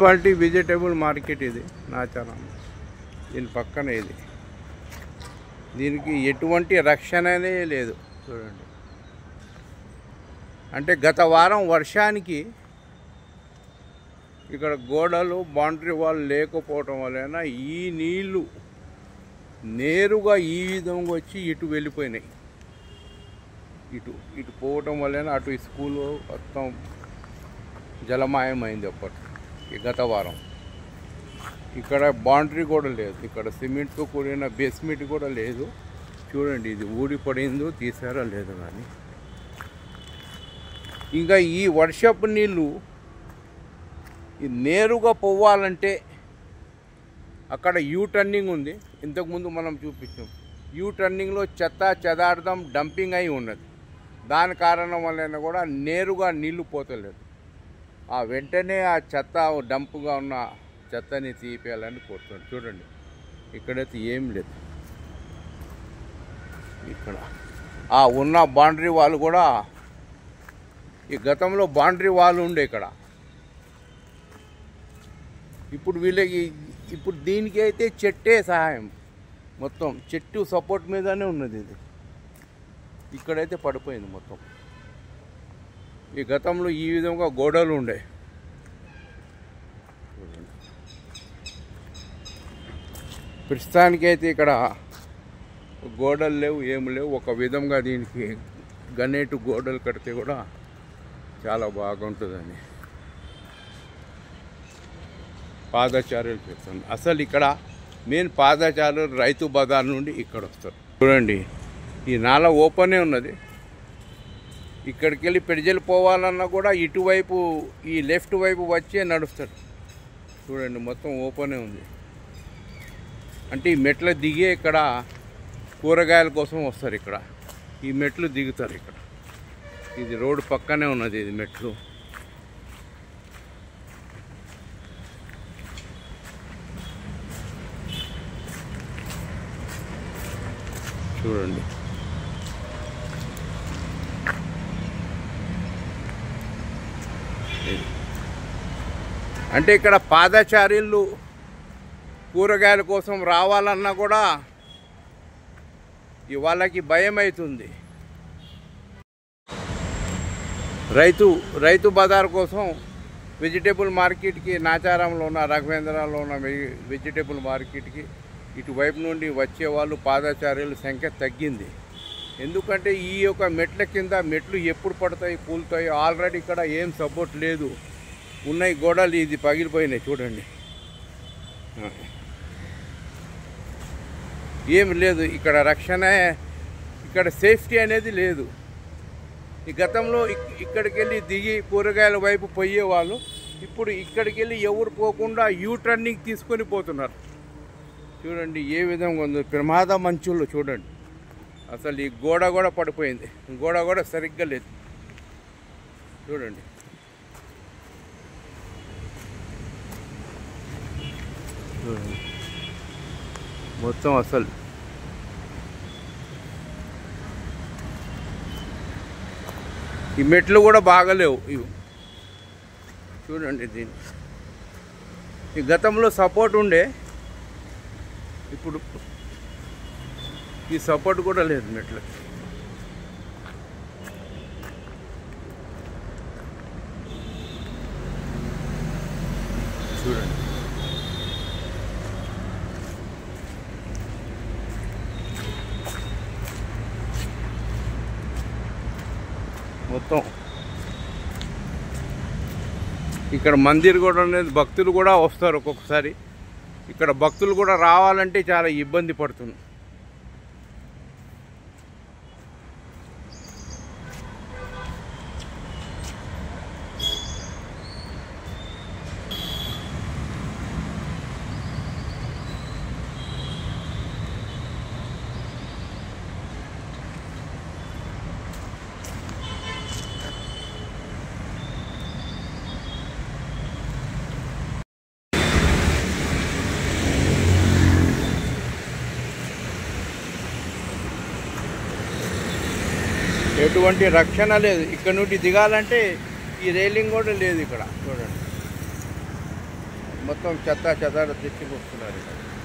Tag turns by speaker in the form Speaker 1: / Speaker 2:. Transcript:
Speaker 1: Municipality vegetable market ఇది నాచారం. దీని పక్కన ఇది. దీనికి ఎటువంటి రక్షణనే లేదు చూడండి. అంటే గత వారం వర్షానికి ఇక్కడ గోడలు బౌండరీ వాల్ లేకపోవటం వలన ఈ నీళ్లు నేరుగా ఈ విధంగా వచ్చి ఇటు వెళ్ళిపోయినాయి. ఇటు పోవటం వలన అటు స్కూలు మొత్తం జలమాయమైంది అప్పటి గత వారం. ఇక్కడ బౌండరీ కూడా లేదు. ఇక్కడ సిమెంట్తో కూడిన బేస్మెంట్ కూడా లేదు. చూడండి ఇది ఊడిపడిందో తీసారా లేదు. కానీ ఇంకా ఈ వర్షపు నీళ్ళు నేరుగా పోవాలంటే అక్కడ యూ టర్నింగ్ ఉంది. ఇంతకుముందు మనం చూపించాం. యూ టర్నింగ్లో చెత్త చెదార్థం డంపింగ్ అయి ఉన్నది. దాని కారణం వలన కూడా నేరుగా నీళ్లు పోతలేదు. ఆ వెంటనే ఆ చెత్త డంపుగా ఉన్న చెత్తని తీపేయాలని కోరుతున్నాడు. చూడండి ఇక్కడైతే ఏం లేదు. ఇక్కడ ఆ ఉన్న బౌండరీ వాల్ కూడా ఈ గతంలో బౌండరీ వాల్ ఉండే ఇక్కడ. ఇప్పుడు వీళ్ళకి ఇప్పుడు దీనికి అయితే చెట్టే సహాయం. మొత్తం చెట్టు సపోర్ట్ మీదనే ఉన్నది ఇది. ఇక్కడైతే పడిపోయింది మొత్తం. ఈ గతంలో ఈ విధంగా గోడలు ఉండే. ప్రస్తుతానికైతే ఇక్కడ గోడలు లేవు, ఏమి లేవు. ఒక విధంగా దీనికి గనేటు గోడలు కడితే కూడా చాలా బాగుంటుందని పాదచారులు చేస్తాను. అసలు ఇక్కడ మెయిన్ పాదచారులు రైతు బజార్ నుండి ఇక్కడ వస్తారు. చూడండి ఈ నాల ఓపెనే ఉన్నది. ఇక్కడికి వెళ్ళి పెడిజలు పోవాలన్నా కూడా ఇటువైపు ఈ లెఫ్ట్ వైపు వచ్చే నడుస్తారు. చూడండి మొత్తం ఓపెనే ఉంది. అంటే ఈ మెట్లు దిగే ఇక్కడ కూరగాయల కోసం వస్తారు. ఇక్కడ ఈ మెట్లు దిగుతారు. ఇక్కడ ఇది రోడ్డు పక్కనే ఉన్నది. ఇది మెట్లు. చూడండి అంటే ఇక్కడ పాదచారులు కూరగాయల కోసం రావాలన్నా కూడా వాళ్ళకి భయం అవుతుంది. రైతు బజార్ కోసం వెజిటేబుల్ మార్కెట్కి నాచారంలో ఉన్న రఘవేంద్రలో ఉన్న వెజిటేబుల్ మార్కెట్కి ఇటువైపు నుండి వచ్చే వాళ్ళు పాదచారుల సంఖ్య తగ్గింది. ఎందుకంటే ఈ యొక్క మెట్ల కింద మెట్లు ఎప్పుడు పడతాయి, కూలుతాయి. ఆల్రెడీ ఇక్కడ ఏం సపోర్ట్ లేదు. ఉన్నాయి గోడలు ఇది పగిలిపోయినాయి. చూడండి ఏం లేదు ఇక్కడ. రక్షణ ఇక్కడ సేఫ్టీ అనేది లేదు. ఈ గతంలో ఇక్కడికి వెళ్ళి దిగి కూరగాయల వైపు పోయేవాళ్ళు ఇప్పుడు ఇక్కడికి వెళ్ళి ఎవరు పోకుండా యూ టర్నింగ్ తీసుకొని పోతున్నారు. చూడండి ఏ విధంగా ఉందో ప్రమాద మంచులు. చూడండి అసలు ఈ గోడ కూడా పడిపోయింది. గోడ కూడా సరిగ్గా లేదు. చూడండి మొత్తం అసలు ఈ మెట్లు కూడా బాగలేవు ఇవి. చూడండి దీన్ని ఈ గతంలో సపోర్ట్ ఉండే, ఇప్పుడు ఈ సపోర్ట్ కూడా లేదు మెట్లకి. చూడండి మొత్తం ఇక్కడ మందిర్ కూడా అనేది భక్తులు కూడా వస్తారు ఒక్కొక్కసారి. ఇక్కడ భక్తులు కూడా రావాలంటే చాలా ఇబ్బంది పడుతుంది. ఎటువంటి రక్షణ లేదు. ఇక్కడ నుండి దిగాలంటే ఈ రైలింగ్ కూడా లేదు ఇక్కడ. చూడండి మొత్తం చెత్త చెదారు తెచ్చుకొస్తున్నారు ఇక్కడ.